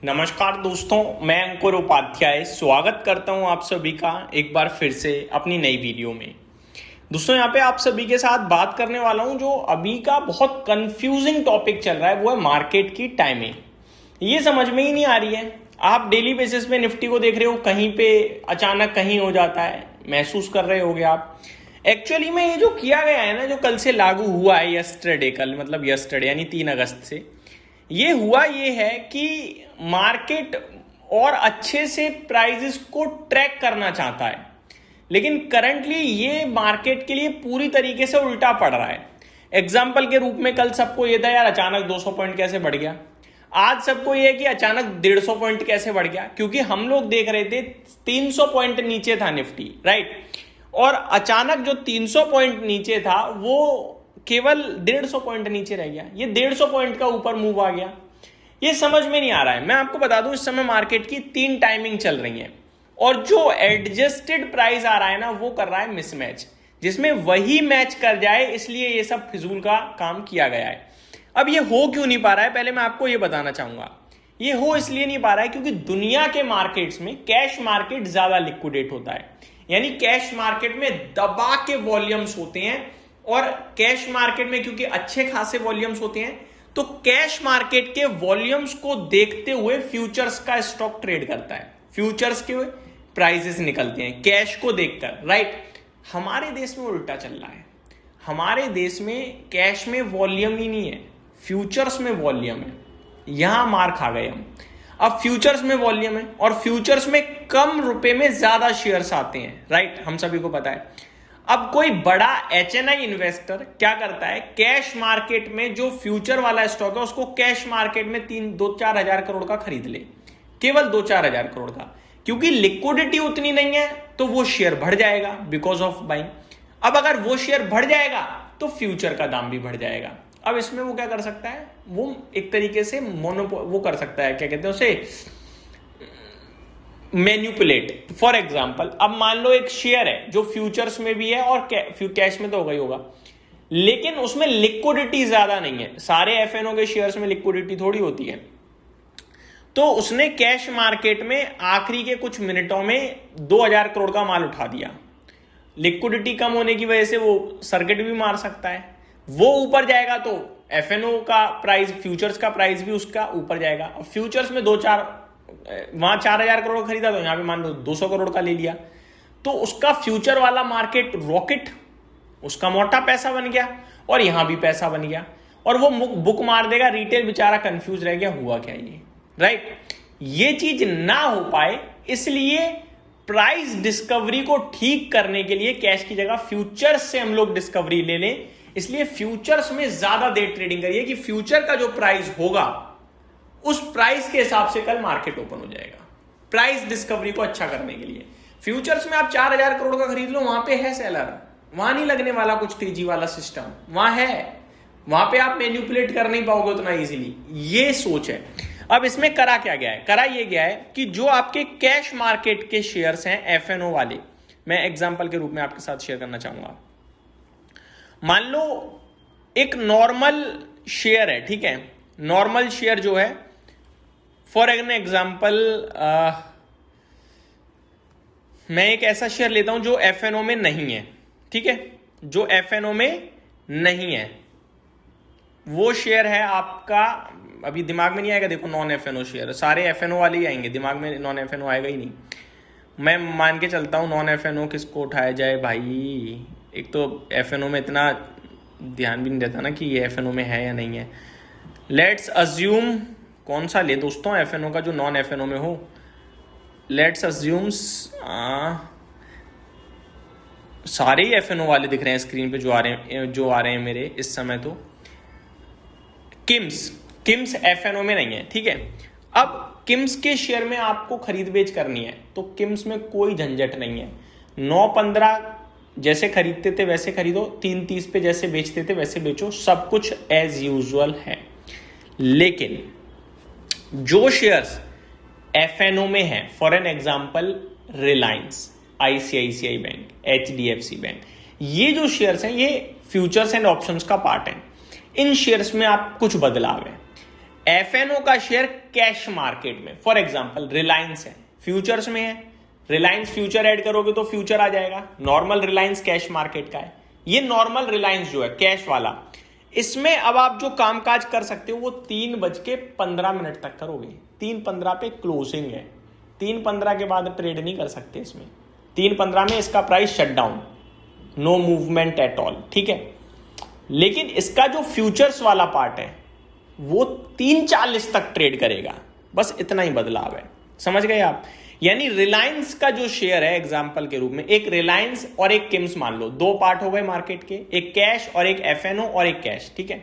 नमस्कार दोस्तों, मैं अंकुर उपाध्याय स्वागत करता हूं आप सभी का एक बार फिर से अपनी नई वीडियो में। दोस्तों यहाँ पे आप सभी के साथ बात करने वाला हूं जो अभी का बहुत कंफ्यूजिंग टॉपिक चल रहा है, वो है मार्केट की टाइमिंग। ये समझ में ही नहीं आ रही है। आप डेली बेसिस पे निफ्टी को देख रहे हो, कहीं पे अचानक कहीं हो जाता है, महसूस कर रहे होगे आप। एक्चुअली में ये जो किया गया है ना, जो कल से लागू हुआ है, यस्टरडे, कल मतलब यस्टरडे यानी 3 अगस्त से ये हुआ, ये है कि मार्केट और अच्छे से प्राइजेस को ट्रैक करना चाहता है, लेकिन करंटली ये मार्केट के लिए पूरी तरीके से उल्टा पड़ रहा है। एग्जाम्पल के रूप में कल सबको ये था यार अचानक 200 पॉइंट कैसे बढ़ गया। आज सबको ये है कि अचानक 150 पॉइंट कैसे बढ़ गया, क्योंकि हम लोग देख रहे थे 300 पॉइंट नीचे था निफ्टी, राइट। और अचानक जो 300 पॉइंट नीचे था वो केवल 150 पॉइंट नीचे रह गया। ये 150 पॉइंट का ऊपर मूव आ गया। ये समझ में नहीं आ रहा है। मैं आपको बता दूं, इस समय मार्केट की 3 टाइमिंग चल रही है और जो एडजस्टेड प्राइस आ रहा है ना, वो कर रहा है मिसमैच, जिसमें वही मैच कर जाए, इसलिए ये सब फिजूल का काम किया गया है। अब ये हो क्यों नहीं पा रहा है, पहले मैं आपको ये बताना चाहूंगा। ये हो इसलिए नहीं पा रहा है क्योंकि दुनिया के मार्केट्स में कैश मार्केट ज्यादा लिक्विडेट होता है, यानी कैश मार्केट में दबा के वॉल्यूम्स होते हैं। और कैश मार्केट में क्योंकि अच्छे खासे वॉल्यूम्स होते हैं, तो कैश मार्केट के वॉल्यूम्स को देखते हुए फ्यूचर्स का स्टॉक ट्रेड करता है। फ्यूचर्स के प्राइसेस निकलते हैं कैश को देखकर, राइट। हमारे देश में उल्टा चल रहा है। हमारे देश में कैश में वॉल्यूम ही नहीं है, फ्यूचर्स में वॉल्यूम है। यहां मार खा गए हम। अब फ्यूचर्स में वॉल्यूम है और फ्यूचर्स में कम रुपए में ज्यादा शेयर्स आते हैं, राइट, हम सभी को पता है। अब कोई बड़ा एचएनआई इन्वेस्टर क्या करता है, कैश मार्केट में जो फ्यूचर वाला स्टॉक है उसको कैश मार्केट में 3-4 हजार करोड़ का खरीद ले, केवल 2-4 हजार करोड़ का, क्योंकि लिक्विडिटी उतनी नहीं है तो वो शेयर बढ़ जाएगा बिकॉज ऑफ बाइंग। अब अगर वो शेयर बढ़ जाएगा तो फ्यूचर का दाम भी बढ़ जाएगा। अब इसमें वो क्या कर सकता है, वो एक तरीके से वो कर सकता है, क्या कहते हैं उसे, मैन्युपुलेट। फॉर एग्जाम्पल, अब मान लो एक शेयर है जो फ्यूचर्स में भी है और कैश में तो होगा ही होगा, लेकिन उसमें लिक्विडिटी ज्यादा नहीं है। सारे एफएनओ के शेयर्स में लिक्विडिटी थोड़ी होती है। तो उसने कैश मार्केट में आखिरी के कुछ मिनटों में 2000 करोड़ का माल उठा दिया। लिक्विडिटी कम होने की वजह से वो सर्किट भी मार सकता है। वो ऊपर जाएगा तो एफएनओ का प्राइस, फ्यूचर्स का प्राइस भी उसका ऊपर जाएगा। अब फ्यूचर्स में 2-4, वहां 4000 करोड़ खरीदा तो यहां पे मान लो 200 करोड़ का ले लिया, तो उसका फ्यूचर वाला मार्केट रॉकेट, उसका मोटा पैसा बन गया और यहां भी पैसा बन गया, और वो बुक मार देगा। रिटेल बेचारा कंफ्यूज रह गया, हुआ क्या ये, राइट। ये चीज ना हो पाए इसलिए प्राइस डिस्कवरी को ठीक करने के लिए कैश की जगह फ्यूचर्स से हम लोग डिस्कवरी ले लें। इसलिए फ्यूचर्स में ज्यादा देर ट्रेडिंग करिए कि फ्यूचर का जो प्राइस होगा उस प्राइस के हिसाब से कल मार्केट ओपन हो जाएगा। प्राइस डिस्कवरी को अच्छा करने के लिए फ्यूचर्स में आप 4000 करोड़ का खरीद लो, वहां पे है सेलर, वहां नहीं लगने वाला कुछ तेजी वाला सिस्टम, वहां है, वहां पे आप मैन्युपुलेट कर नहीं पाओगे उतना इजीली। ये सोच है। अब इसमें करा क्या गया है, करा ये गया है कि जो आपके कैश मार्केट के शेयर्स हैं एफएनओ वाले, मैं एग्जांपल के रूप में आपके साथ शेयर करना चाहूंगा। मान लो एक नॉर्मल शेयर है, ठीक है। नॉर्मल शेयर जो है, फॉर एन एग्जाम्पल, मैं एक ऐसा शेयर लेता हूं जो एफएनओ में नहीं है, ठीक है, जो एफएनओ में नहीं है। वो शेयर है आपका, अभी दिमाग में नहीं आएगा, देखो नॉन एफएनओ शेयर, सारे एफएनओ वाले ही आएंगे, दिमाग में नॉन एफएनओ आएगा ही नहीं। मैं मान के चलता हूं नॉन एफएनओ किसको उठाया जाए भाई। एक तो एफएनओ में इतना ध्यान भी नहीं रहता ना कि ये एफएनओ में है या नहीं है। लेट्स अज्यूम, कौन सा ले दोस्तों एफएनओ का जो नॉन एफएनओ में हो। लेट्स अज्यूम सारे ही एफएनओ वाले दिख रहे हैं स्क्रीन पे जो आ रहे हैं मेरे इस समय। तो किम्स एफएनओ में नहीं है, ठीक है। अब किम्स के शेयर में आपको खरीद बेच करनी है तो किम्स में कोई झंझट नहीं है। 9.15 जैसे खरीदते थे वैसे खरीदो, 3.30 पे जैसे बेचते थे वैसे बेचो, सब कुछ एज यूजुअल है। लेकिन जो शेयर्स एफएनओ में है, for an example Reliance, ICICI bank, HDFC bank, ये जो शेयर्स हैं ये फ्यूचर्स एंड ऑप्शंस का पार्ट है। इन शेयर्स में आप कुछ बदलाव है। एफएनओ का शेयर कैश मार्केट में। फॉर एग्जांपल रिलायंस है, फ्यूचर्स में है, रिलायंस फ्यूचर ऐड करोगे तो फ्यूचर आ जाएगा। नॉर्मल रिलायंस कैश मार्केट का है, ये नॉर्मल रिलायंस जो है कैश वाला, इसमें अब आप जो कामकाज कर सकते हो वो 3:15 तक करोगे। 3:15 पे क्लोजिंग है, 3:15 के बाद ट्रेड नहीं कर सकते इसमें। 3:15 में इसका price shut down, no movement at all, ठीक है। लेकिन इसका जो फ्यूचर्स वाला पार्ट है वो 3:40 तक ट्रेड करेगा, बस इतना ही बदलाव है, समझ गए आप। यानी रिलायंस का जो शेयर है एग्जांपल के रूप में, एक रिलायंस और एक किम्स मान लो, दो पार्ट हो गए मार्केट के, एक कैश और एक एफएनओ और एक कैश, ठीक है।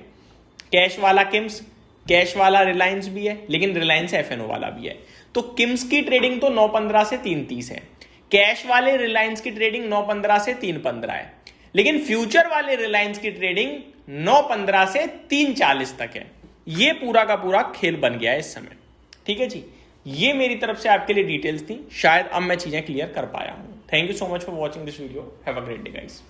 कैश वाला किम्स, कैश वाला रिलायंस भी है, लेकिन रिलायंस एफएनओ वाला भी है। तो किम्स की ट्रेडिंग तो 9:15 से 3:30 है, कैश वाले रिलायंस की ट्रेडिंग 9:15 से 3:15 है, लेकिन फ्यूचर वाले रिलायंस की ट्रेडिंग 9:15 से 3:40 तक है। ये पूरा का पूरा खेल बन गया है इस समय, ठीक है जी। ये मेरी तरफ से आपके लिए डिटेल्स थी, शायद अब मैं चीजें क्लियर कर पाया हूं। Thank you so much for watching this video, have a great day guys.